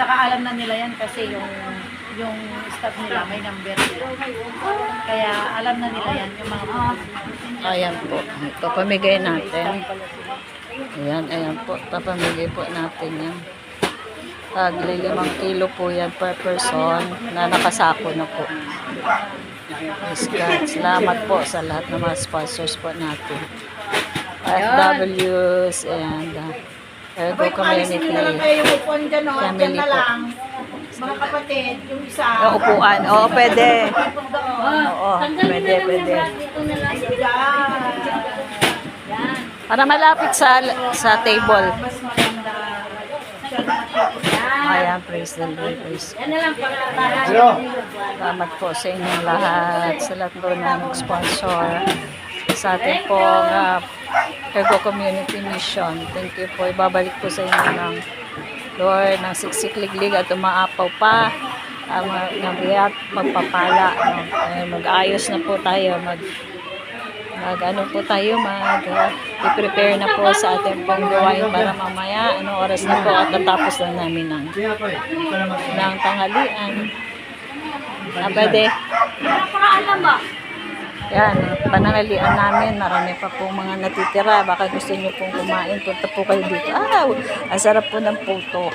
Saka alam na nila yan kasi yung staff nila may number nila. Kaya alam na nila yan yung mga Ayan po. Papamigay natin. Ayan po. Papamigay po natin yan. Tagli 5 kilo po yan per person na nakasako na po. Yes, God. Salamat po sa lahat ng mga sponsors po natin. FWs and Ergo Community Family po. mga kapatid, yung isa. Yung upuan. Oo, pwede. Oo, pwede. Para malapit sa table. Mas maganda. Ayan, praise the Lord. Praise. Yan na lang para Salamat po sa inyong lahat. Sa lahat po na nag-sponsor sa ating pong Ergo Community Mission. Thank you po. Ibabalik po sa inyo ng Lord ng siksikliglig at umaapaw pa nabiyat magpapala. Mag-ayos na po tayo. I-prepare na po sa ating pong gawain para mamaya anong oras na po at natapos na namin ng tanghalian. Pwede. Yan, panangalian namin. Marami pa pong mga natitira. Baka gusto nyo pong kumain. Punta po kayo dito. Ang sarap po ng puto.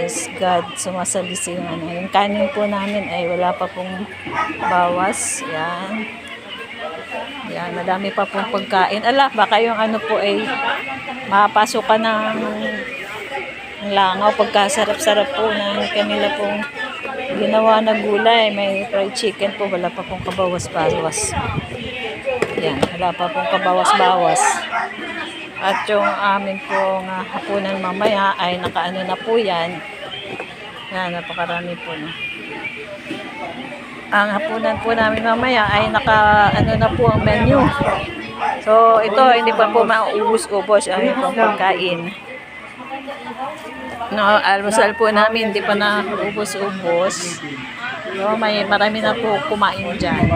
Yes, God. Sumasalisi yung kanin po namin ay wala pa pong bawas. Yan. Yan, madami pa pong pagkain. Baka yung po ay mapasok ka ng langaw. Pagkasarap-sarap po ng kanila pong ginawa na gulay. May fried chicken po. Wala pa pong kabawas-bawas. Yan, wala pa pong kabawas-bawas. At yung amin pong hapunan mamaya ay nakaano na po yan. Yan, napakarami po na. Ang hapunan po namin mamaya ay naka-ano na po ang menu. So, ito, hindi pa po mauubos-ubos ang pong pagkain. No, almusal po namin, hindi pa na ubos-ubos. So, marami na po kumain dyan.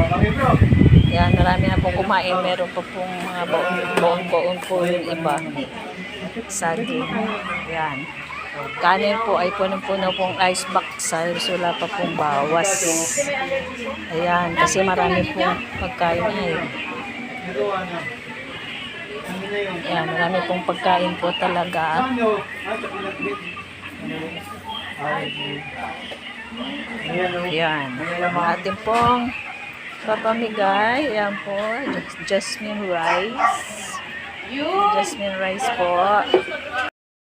Yan, marami na po kumain. Meron pa pong mga baon-baon po yung iba. Saging. Yan. Kanin po ay punong-puno pong ice box. Wala pa pong bawas. Ayan, kasi marami pong pagkain ay. Ayan, marami pong pagkain po talaga. Ayan, ating pong papamigay. Ayan po, jasmine rice. Jasmine rice po.